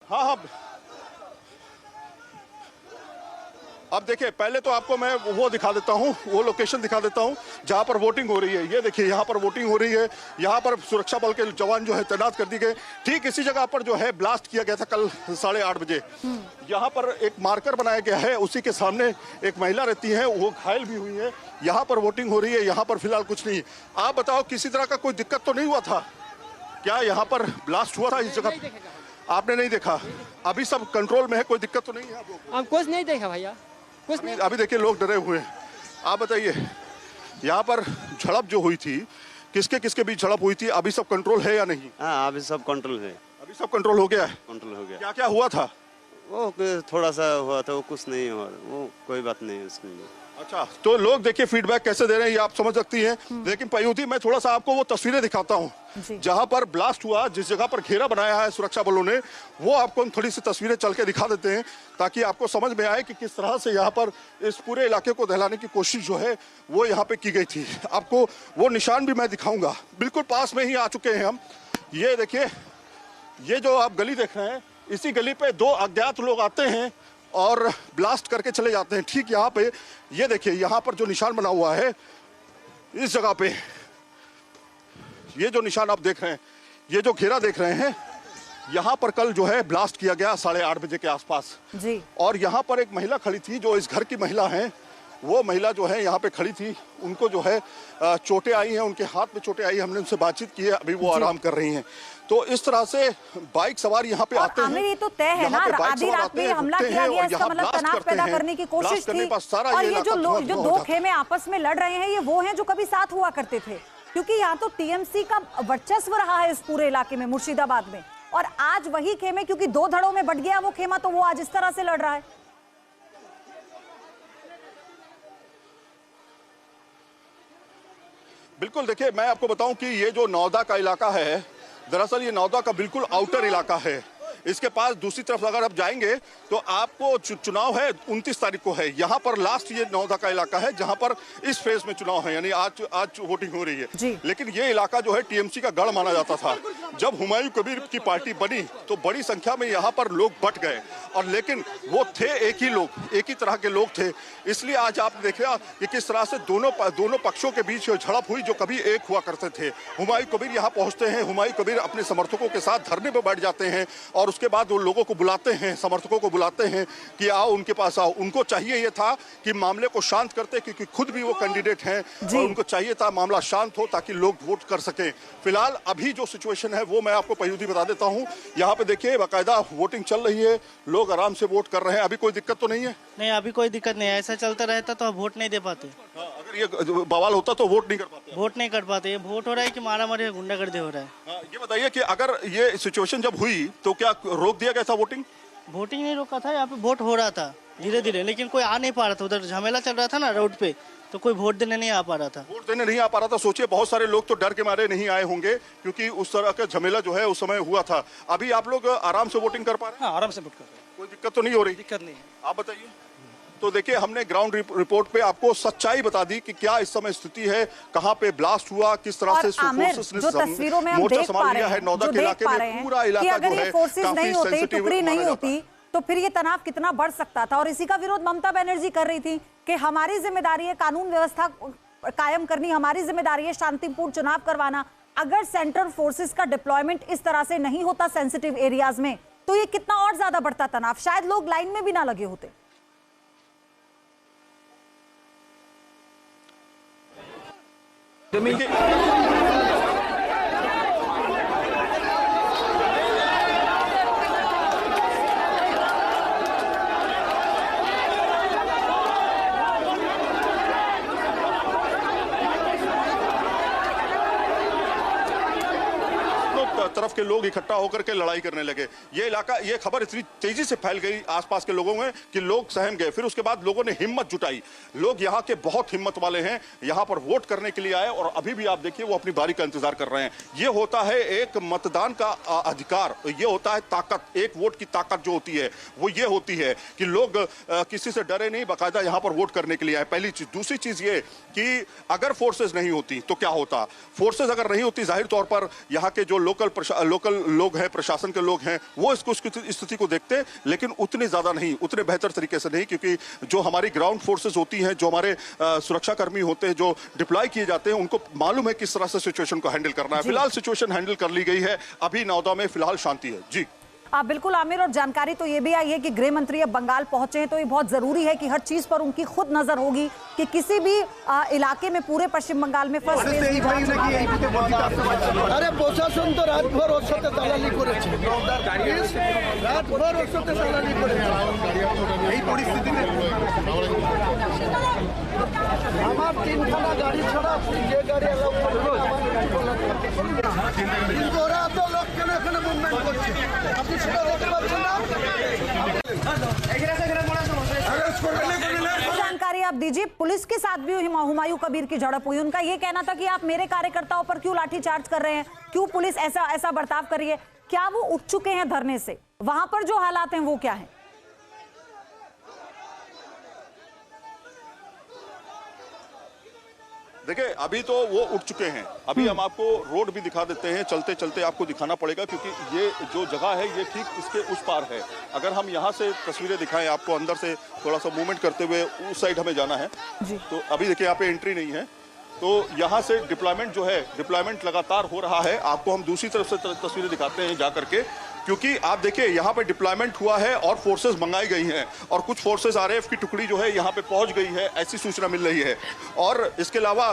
हाँ हाँ, अब देखिए पहले तो आपको मैं वो दिखा देता हूँ, वो लोकेशन दिखा देता हूँ जहाँ पर वोटिंग हो रही है। ये देखिए यहाँ पर वोटिंग हो रही है, यहाँ पर सुरक्षा बल के जवान जो है तैनात कर दिए गए। ठीक इसी जगह पर जो है ब्लास्ट किया गया था कल 8:30 बजे। यहाँ पर एक मार्कर बनाया गया है, उसी के सामने एक महिला रहती है, वो घायल भी हुई है। यहाँ पर वोटिंग हो रही है, यहाँ पर फिलहाल कुछ नहीं। आप बताओ किसी तरह का कोई दिक्कत तो नहीं हुआ था क्या? यहाँ पर ब्लास्ट हुआ था इस जगह? आपने नहीं देखा? अभी सब कंट्रोल में है, कोई दिक्कत तो नहीं है आप लोगों को? कुछ नहीं देखा भैया, कुछ नहीं। अभी देखिए लोग डरे हुए हैं। आप बताइए यहाँ पर झड़प जो हुई थी, किसके किसके बीच झड़प हुई थी? अभी सब कंट्रोल है या नहीं? हाँ, अभी सब कंट्रोल है। अभी सब कंट्रोल हो गया है? कंट्रोल हो गया। क्या क्या हुआ था? वो थोड़ा सा हुआ था, वो कुछ नहीं हुआ, वो कोई बात नहीं है उसमें। अच्छा, तो लोग देखिए फीडबैक कैसे दे रहे हैं ये आप समझ सकती हैं। लेकिन पयूती मैं थोड़ा सा आपको वो तस्वीरें दिखाता हूँ जहां पर ब्लास्ट हुआ, जिस जगह पर घेरा बनाया है सुरक्षा बलों ने, वो आपको हम थोड़ी सी तस्वीरें चल के दिखा देते हैं ताकि आपको समझ में आए कि किस तरह से यहाँ पर इस पूरे इलाके को दहलाने की कोशिश जो है वो यहाँ पे की गई थी। आपको वो निशान भी मैं दिखाऊंगा, बिल्कुल पास में ही आ चुके हैं हम। ये देखिए, ये जो आप गली देख रहे हैं, इसी गली पे 2 अज्ञात लोग आते हैं और ब्लास्ट करके चले जाते हैं। ठीक यहाँ पे ये देखिए, यहाँ पर जो निशान बना हुआ है इस जगह पे, ये जो निशान आप देख रहे हैं, ये जो घेरा देख रहे हैं, यहाँ पर कल जो है ब्लास्ट किया गया 8:30 बजे के आसपास जी। और यहाँ पर एक महिला खड़ी थी, जो इस घर की महिला है, वो महिला जो है यहाँ पे खड़ी थी, उनको जो है चोटें आई हैं, उनके हाथ में चोटें आई। हमने उनसे बातचीत की है, अभी वो आराम कर रही हैं। तो इस तरह से बाइक सवार यहाँ पे आते हैं। ये तो तय है ना, आधी रात में हमला किया गया, इसका मतलब तनाव पैदा करने की कोशिश थी। और ये जो लोग जो 2 खेमे आपस में लड़ रहे हैं, ये वो हैं जो कभी साथ हुआ करते थे, क्योंकि यहाँ तो टीएमसी का वर्चस्व रहा है इस पूरे इलाके में, मुर्शिदाबाद में। और आज वही खेमे, क्योंकि 2 धड़ों में बट गया वो खेमा, तो वो आज इस तरह से लड़ रहा है। बिल्कुल, देखिए मैं आपको बताऊं कि ये जो नौदा का इलाका है, दरअसल ये नौदा का बिल्कुल आउटर इलाका है। इसके पास दूसरी तरफ अगर आप जाएंगे तो आपको चुनाव है 29 तारीख को है। यहाँ पर लास्ट ये नौदा का इलाका है जहाँ पर इस फेज में चुनाव है, यानी आज वोटिंग हो रही है। लेकिन ये इलाका जो है टीएमसी का गढ़ माना जाता था। जब हुमायूं कबीर की पार्टी बनी तो बड़ी संख्या में यहाँ पर लोग बट गए, और लेकिन वो थे एक ही लोग, एक ही तरह के लोग थे। इसलिए आज आप देख रहे हैं कि किस तरह से दोनों पक्षों के बीच झड़प हुई, जो कभी एक हुआ करते थे। हुमायूं कबीर यहाँ पहुँचते हैं, हुमायूं कबीर अपने समर्थकों के साथ धरने पर बैठ जाते हैं, और उसके बाद वो लोगों को बुलाते हैं, समर्थकों को बुलाते हैं कि आओ उनके पास आओ। उनको चाहिए ये था कि मामले को शांत करते, क्योंकि खुद भी वो कैंडिडेट हैं, और उनको चाहिए था मामला शांत हो ताकि लोग वोट कर सकें। फिलहाल अभी जो सिचुएशन है वो मैं आपको पयूदी बता देता हूँ। यहाँ पे देखिए बाकायदा वोटिंग चल रही है, लोग आराम से वोट कर रहे हैं। अभी कोई दिक्कत तो नहीं है? नहीं, अभी कोई दिक्कत नहीं है। ऐसा चलता रहता तो वोट नहीं दे पाते। अगर ये बवाल होता तो वोट नहीं कर पाते? वोट नहीं कर पाते। ये वोट हो रहा है कि मारा मारी गुंडागर्दी हो रहा है। ये बताइए कि अगर ये सिचुएशन जब हुई तो क्या रोक दिया गया था वोटिंग? वोटिंग नहीं रोका था, यहाँ पे वोट हो रहा था धीरे धीरे, लेकिन कोई आ नहीं पा रहा था। उधर झमेला चल रहा था ना रोड पे, तो कोई वोट देने नहीं आ पा रहा था। वोट देने नहीं आ पा रहा था। सोचिए बहुत सारे लोग तो डर के मारे नहीं आए होंगे, क्योंकि उस तरह का झमेला जो है उस समय हुआ था। अभी आप लोग आराम से वोटिंग कर पा रहे हैं? हाँ, आराम से वोट कर रहे हैं, कोई दिक्कत तो नहीं हो रही? दिक्कत नहीं है। आप बताइए। तो देखिए हमने ग्राउंड रिपोर्ट पे आपको सच्चाई बता दी कि क्या इस समय स्थिति है, कहाँ पे ब्लास्ट हुआ, किस तरह से फोर्सेस ने तस्वीरों में मोर्चा संभाल लिया है। नौदा के इलाके में पूरा इलाका जो है काफी सेंसिटिव नहीं होती तो फिर ये तनाव कितना बढ़ सकता था। और इसी का विरोध ममता बनर्जी कर रही थी कि हमारी जिम्मेदारी है कानून व्यवस्था कायम करनी, हमारी जिम्मेदारी है शांतिपूर्ण चुनाव करवाना। अगर सेंट्रल फोर्सेस का डिप्लॉयमेंट इस तरह से नहीं होता सेंसिटिव एरियाज में, तो ये कितना और ज्यादा बढ़ता तनाव, शायद लोग लाइन में भी ना लगे होते। तरफ के लोग इकट्ठा होकर के लड़ाई करने लगे। ये इलाका, ये खबर इतनी तेजी से फैल गई आसपास के लोगों में कि लोग सहम गए। फिर उसके बाद लोगों ने हिम्मत जुटाई। लोग यहाँ के बहुत हिम्मत वाले हैं, यहाँ पर वोट करने के लिए आए, और अभी भी आप देखिए वो अपनी बारी का इंतजार कर रहे हैं। ये होता है एक मतदान का अधिकार, ये होता है ताकत। एक वोट की ताकत जो होती है वो ये होती है कि लोग किसी से डरे नहीं, बाकायदा यहाँ पर वोट करने के लिए आए। पहली चीज। दूसरी चीज ये कि अगर फोर्सेज नहीं होती तो क्या होता? फोर्सेज अगर नहीं होती, जाहिर तौर पर यहाँ के जो लोकल लोकल लोग हैं, प्रशासन के लोग हैं, वो इसको स्थिति को देखते, लेकिन उतने ज्यादा नहीं, उतने बेहतर तरीके से नहीं, क्योंकि जो हमारी ग्राउंड फोर्सेस होती हैं, जो हमारे सुरक्षा कर्मी होते हैं, जो डिप्लॉय किए जाते हैं, उनको मालूम है किस तरह से सिचुएशन को हैंडल करना है। फिलहाल सिचुएशन हैंडल कर ली गई है, अभी नौदा में फिलहाल शांति है। जी बिल्कुल आमिर, और जानकारी तो ये भी आई है कि गृह मंत्री अब बंगाल पहुंचे हैं, तो ये बहुत जरूरी है कि हर चीज पर उनकी खुद नजर होगी कि किसी भी इलाके में, पूरे पश्चिम बंगाल में फर्स्ट फेज की जांच আরে প্রশাসন তো রাতভর ওর সাথে দালালি করেছে, রাতভর ওর সাথে দালালি করেছে। এই পরিস্থিতিতে আমার তিনখানা গাড়ি ছাড়া যে গাড়ি অ্যালাউ করবে কিন্তু ওরা তো লোক কেন এখানে মুভমেন্ট করছে, আপনি সেটা দেখতে পাচ্ছেন না। जानकारी आप दीजिए, पुलिस के साथ भी हुमायूं कबीर की झड़प हुई, उनका ये कहना था कि आप मेरे कार्यकर्ताओं पर क्यों लाठीचार्ज कर रहे हैं, क्यों पुलिस ऐसा बर्ताव कर रही है, क्या वो उठ चुके हैं धरने से, वहां पर जो हालात हैं वो क्या है? देखिए, अभी तो वो उठ चुके हैं, अभी हम आपको रोड भी दिखा देते हैं, चलते चलते आपको दिखाना पड़ेगा, क्योंकि ये जो जगह है ये ठीक इसके उस पार है। अगर हम यहाँ से तस्वीरें दिखाएं आपको, अंदर से थोड़ा सा मूवमेंट करते हुए उस साइड हमें जाना है जी। तो अभी देखिए यहाँ पे एंट्री नहीं है, तो यहाँ से डिप्लॉयमेंट जो है, डिप्लॉयमेंट लगातार हो रहा है। आपको हम दूसरी तरफ से तस्वीरें दिखाते हैं जा करके, क्योंकि आप देखिए यहाँ पे डिप्लॉयमेंट हुआ है और फोर्सेस मंगाई गई हैं, और कुछ फोर्सेस आरएएफ की टुकड़ी जो है यहाँ पे पहुंच गई है, ऐसी सूचना मिल रही है। और इसके अलावा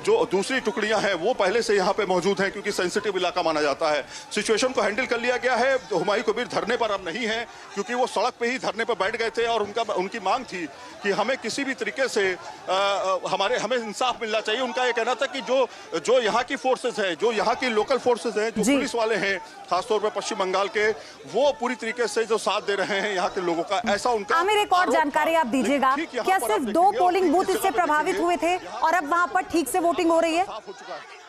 जो दूसरी टुकड़ियां हैं वो पहले से यहाँ पे मौजूद हैं, क्योंकि सेंसिटिव इलाका माना जाता है। सिचुएशन को हैंडल कर लिया गया है। हुमायूं कबीर धरने पर अब नहीं है, क्योंकि वो सड़क पे ही धरने पर बैठ गए थे, और उनकी मांग थी कि हमें किसी भी तरीके से हमें इंसाफ मिलना चाहिए। उनका ये कहना था कि जो यहाँ की फोर्सेस है, जो यहाँ की लोकल फोर्सेस हैं, जो पुलिस वाले हैं, खासतौर पर पश्चिम बंगाल के, वो पूरी तरीके से जो साथ दे रहे हैं यहाँ के लोगों का, ऐसा उनका। आमिर, एक और जानकारी आप दीजिएगा, क्या सिर्फ 2 पोलिंग बूथ इससे प्रभावित हुए थे और अब वहां पर ठीक से वोटिंग हो रही है? साफ हो चुका है।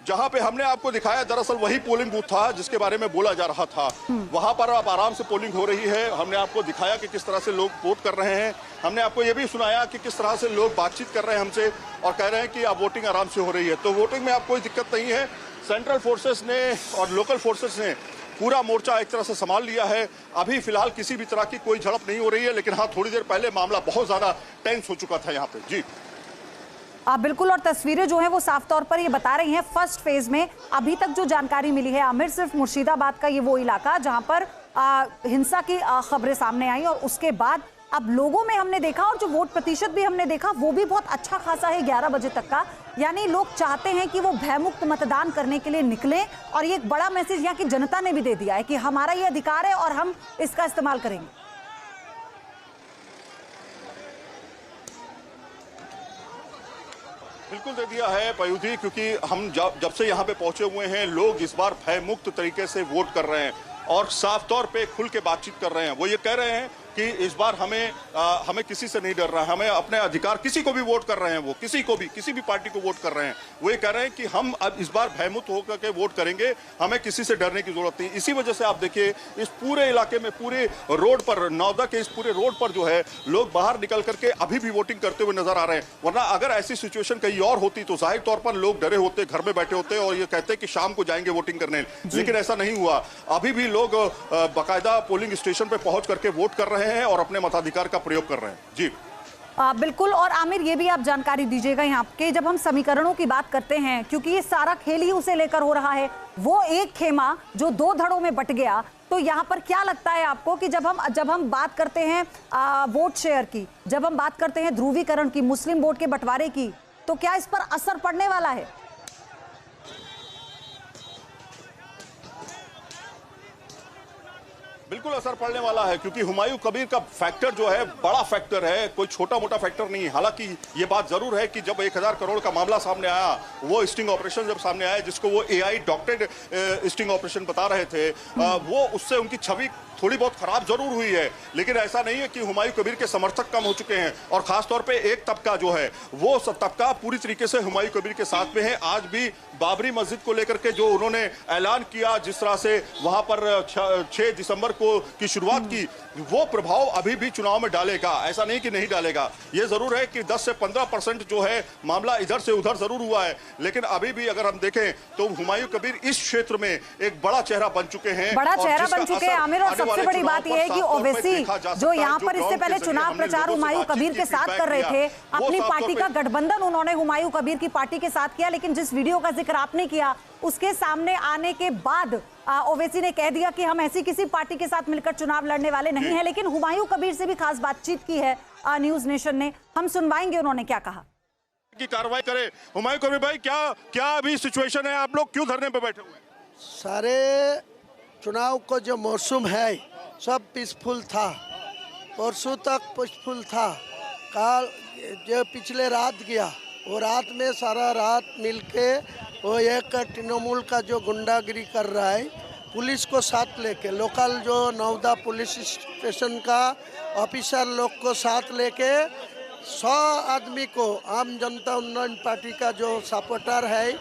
जहां पे हमने आपको दिखाया, दरअसल वही पोलिंग बूथ था जिसके बारे में बोला जा रहा था। वहां पर अब आराम से पोलिंग हो रही है। हमने आपको दिखाया कि किस तरह से लोग वोट कर रहे हैं। हमने आपको ये भी सुनाया कि किस तरह से लोग बातचीत कर रहे हैं हमसे और कह रहे हैं कि अब वोटिंग आराम से हो रही है। तो वोटिंग में अब कोई दिक्कत नहीं है। सेंट्रल फोर्सेस ने और लोकल फोर्सेस ने पूरा मोर्चा एक तरह से संभाल लिया है। अभी फिलहाल किसी भी तरह की कोई झड़प नहीं हो रही है, लेकिन हाँ, थोड़ी देर पहले मामला बहुत ज्यादा टेंस हो चुका था यहाँ पे। जी बिल्कुल, और तस्वीरें जो हैं वो साफ तौर पर ये बता रही हैं फर्स्ट फेज में अभी तक जो जानकारी मिली है आमिर, सिर्फ मुर्शिदाबाद का ये वो इलाका जहां पर हिंसा की खबरें सामने आई, और उसके बाद अब लोगों में हमने देखा, और जो वोट प्रतिशत भी हमने देखा वो भी बहुत अच्छा खासा है 11 बजे तक का। यानी लोग चाहते हैं कि वो भयमुक्त मतदान करने के लिए निकलें, और ये एक बड़ा मैसेज यहाँ की जनता ने भी दे दिया है कि हमारा ये अधिकार है और हम इसका इस्तेमाल करेंगे। बिल्कुल दे दिया है पयुधी, क्योंकि हम जब से यहाँ पे पहुंचे हुए हैं, लोग इस बार भयमुक्त तरीके से वोट कर रहे हैं और साफ तौर पे खुल के बातचीत कर रहे हैं। वो ये कह रहे हैं कि इस बार हमें किसी से नहीं डर रहा है, हमें अपने अधिकार, किसी को भी वोट कर रहे हैं, वो किसी भी पार्टी को वोट कर रहे हैं। वो ये कह रहे हैं कि हम अब इस बार भयमुक्त होकर के वोट करेंगे, हमें किसी से डरने की जरूरत नहीं। इसी वजह से आप देखिए इस पूरे इलाके में, पूरे रोड पर, नौदा के इस पूरे रोड पर जो है लोग बाहर निकल करके अभी भी वोटिंग करते हुए नजर आ रहे हैं। वरना अगर ऐसी सिचुएशन कहीं और होती तो जाहिर तौर पर लोग डरे होते, घर में बैठे होते और ये कहते कि शाम को जाएंगे वोटिंग करने, लेकिन ऐसा नहीं हुआ। अभी भी लोग बाकायदा पोलिंग स्टेशन पे पहुंच करके वोट कर रहे हैं और अपने मताधिकार का प्रयोग कर रहे हैं। जी बिल्कुल, और आमिर ये भी आप जानकारी दीजिएगा यहाँ के, जब हम समीकरणों की बात करते हैं, क्योंकि ये सारा खेल ही उसे लेकर हो रहा है, वो एक खेमा जो 2 धड़ों में बट गया, तो यहाँ पर क्या लगता है आपको कि जब हम बात करते हैं वोट शेयर की, जब हम बात करते हैं ध्रुवीकरण की, मुस्लिम वोट के बंटवारे की, तो क्या इस पर असर पड़ने वाला है? बिल्कुल असर पड़ने वाला है, क्योंकि हुमायूं कबीर का फैक्टर जो है बड़ा फैक्टर है, कोई छोटा मोटा फैक्टर नहीं है। हालांकि ये बात जरूर है कि जब 1000 करोड़ का मामला सामने आया, वो स्टिंग ऑपरेशन जब सामने आया, जिसको वो AI डॉक्टरेट स्टिंग ऑपरेशन बता रहे थे, वो उससे उनकी छवि थोड़ी बहुत खराब जरूर हुई है, लेकिन ऐसा नहीं है कि हुमायूं कबीर के समर्थक कम हो चुके हैं। और खासतौर पे एक तबका जो है वो सब तबका पूरी तरीके से हुमायूं कबीर के साथ में है। आज भी बाबरी मस्जिद को लेकर के जो उन्होंने ऐलान किया, जिस तरह से वहां पर 6 दिसंबर को की शुरुआत की, वो प्रभाव अभी भी चुनाव में डालेगा, ऐसा नहीं कि नहीं डालेगा। ये जरूर है कि 10 से 15% जो है मामला इधर से उधर जरूर हुआ है, लेकिन अभी भी अगर हम देखें तो हुमायूं कबीर इस क्षेत्र में एक बड़ा चेहरा बन चुके हैं, बड़ा और चेहरा जिसका बन चुके हैं असर आमिर। और आने सबसे वाले बड़ी चुनाव बात पर यह है कि साफ तौर पे ओवैसी देखा जा जो सकता है। यहाँ पर इससे ग्राउंड पहले के जरिए चुनाव हमने प्रचार लोगों से हुमायूं बातचीत कबीर की, के साथ feedback कर रहे किया, थे, वो अपनी साफ तौर पार्टी पे- का गठबंधन उन्होंने हुमायूं कबीर की पार्टी के साथ किया। लेकिन जिस वीडियो का जिक्र आपने किया, उसके सामने आने के बाद ओवैसी ने कह दिया कि हम ऐसी किसी पार्टी के साथ मिलकर चुनाव लड़ने वाले नहीं है। लेकिन हुमायूं कबीर से भी खास बातचीत की है न्यूज नेशन ने, हम सुनवाएंगे उन्होंने क्या कहा। की कार्रवाई करे। हुमायूं कबीर भाई, क्या अभी सिचुएशन है, आप लोग क्यों धरने पे बैठे हुए हैं? सारे चुनाव को जो मौसम है सब पीसफुल था, परसों तक पीसफुल था। काल जो पिछले रात गया, वो रात में सारा रात मिलके वो एक तृणमूल का जो गुंडागिरी कर रहा है, पुलिस को साथ लेके, लोकल जो नौदा पुलिस स्टेशन का ऑफिसर लोग को साथ लेके 100 आदमी को, आम जनता उन्नयन पार्टी का जो सपोर्टर है,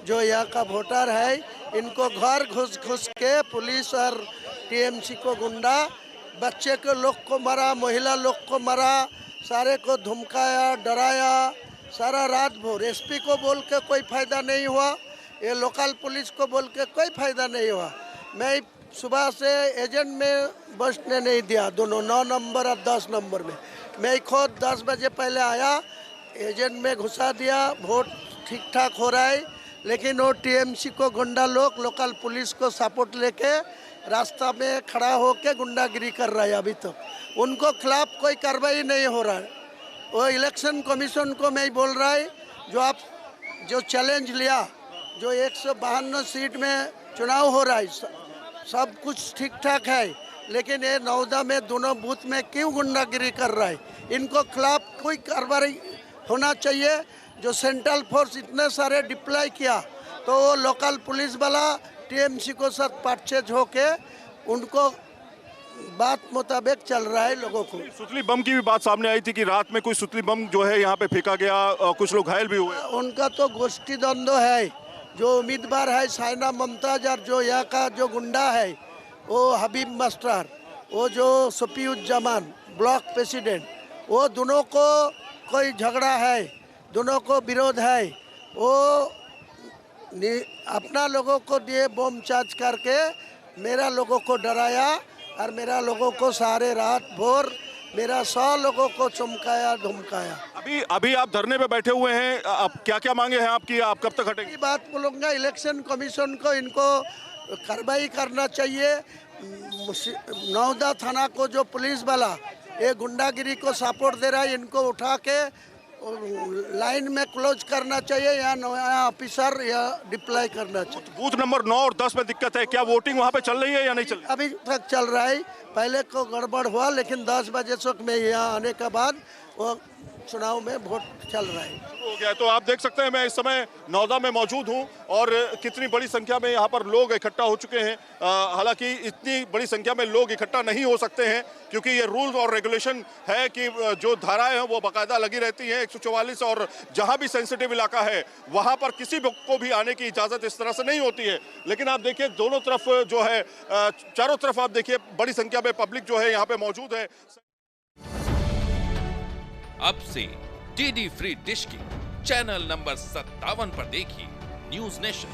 जो यहाँ का वोटर है, इनको घर घुस के पुलिस और टीएमसी को गुंडा बच्चे के लोग को मारा, महिला लोग को मारा, सारे को धमकाया, डराया, सारा रात भर। एसपी को बोल के कोई फायदा नहीं हुआ, ये लोकल पुलिस को बोल के कोई फायदा नहीं हुआ। मैं सुबह से एजेंट में बसने नहीं दिया, दोनों 9 नंबर और 10 नंबर में। मैं खुद 10 बजे पहले आया, एजेंट में घुसा दिया। वोट ठीक ठाक हो रहा है, लेकिन वो टीएमसी को गुंडा लोग लोकल पुलिस को सपोर्ट लेके रास्ता में खड़ा होके गुंडागिरी कर रहा है। अभी तक उनको खिलाफ कोई कार्रवाई नहीं हो रहा है। वो इलेक्शन कमीशन को मैं बोल रहा है, जो आप जो चैलेंज लिया, जो 152 सीट में चुनाव हो रहा है, सब कुछ ठीक ठाक है, लेकिन ये नौदा में दोनों बूथ में क्यों गुंडागिरी कर रहा है? इनको खिलाफ कोई कार्रवाई होना चाहिए। जो सेंट्रल फोर्स इतने सारे डिप्लॉय किया, तो वो लोकल पुलिस वाला टीएमसी को साथ परचेज होके उनको बात मुताबिक चल रहा है लोगों को। सुतली बम की भी बात सामने आई थी कि रात में कोई सुतली बम जो है यहाँ पे फेंका गया, कुछ लोग घायल भी हुए। उनका तो गोष्ठी द्वंद्व है। जो उम्मीदवार है साइना मुमताज और जो यहाँ का जो गुंडा है वो हबीब मास्टर, वो जो सफीउज्जमान ब्लॉक प्रेसिडेंट, वो दोनों को कोई झगड़ा है, दोनों को विरोध है। वो अपना लोगों को दिए बम चार्ज करके मेरा लोगों को डराया और मेरा लोगों को सारे रात भर मेरा 100 लोगों को चमकाया धमकाया। अभी आप धरने पे बैठे हुए हैं, आप क्या मांगे हैं आपकी, आप कब तक हटेंगे? ये बात बोलूँगा, इलेक्शन कमीशन को इनको कार्रवाई करना चाहिए। नौदा थाना को जो पुलिस वाला ये गुंडागिरी को सपोर्ट दे रहा है, इनको उठा के लाइन में क्लोज करना चाहिए, या नया ऑफिसर या डिप्लॉय करना चाहिए। बूथ नंबर 9 और 10 में दिक्कत है, क्या वोटिंग वहाँ पे चल रही है या नहीं चल रही? अभी तक चल रहा है, पहले को गड़बड़ हुआ, लेकिन 10 बजे तक में यहाँ आने के बाद वो चुनाव में वोट चल रहा है। हो गया। तो आप देख सकते हैं मैं इस समय नौदा में मौजूद हूं और कितनी बड़ी संख्या में यहाँ पर लोग इकट्ठा हो चुके हैं। हालांकि इतनी बड़ी संख्या में लोग इकट्ठा नहीं हो सकते हैं, क्योंकि ये रूल्स और रेगुलेशन है कि जो धाराएं हैं वो बाकायदा लगी रहती हैं 144, और जहां भी सेंसिटिव इलाका है वहां पर किसी को भी आने की इजाजत इस तरह से नहीं होती है। लेकिन आप देखिए दोनों तरफ जो है, चारों तरफ आप देखिए बड़ी संख्या में पब्लिक जो है यहाँ पे मौजूद है। अब से डीडी फ्री डिश की चैनल नंबर 57 पर देखिए न्यूज नेशन।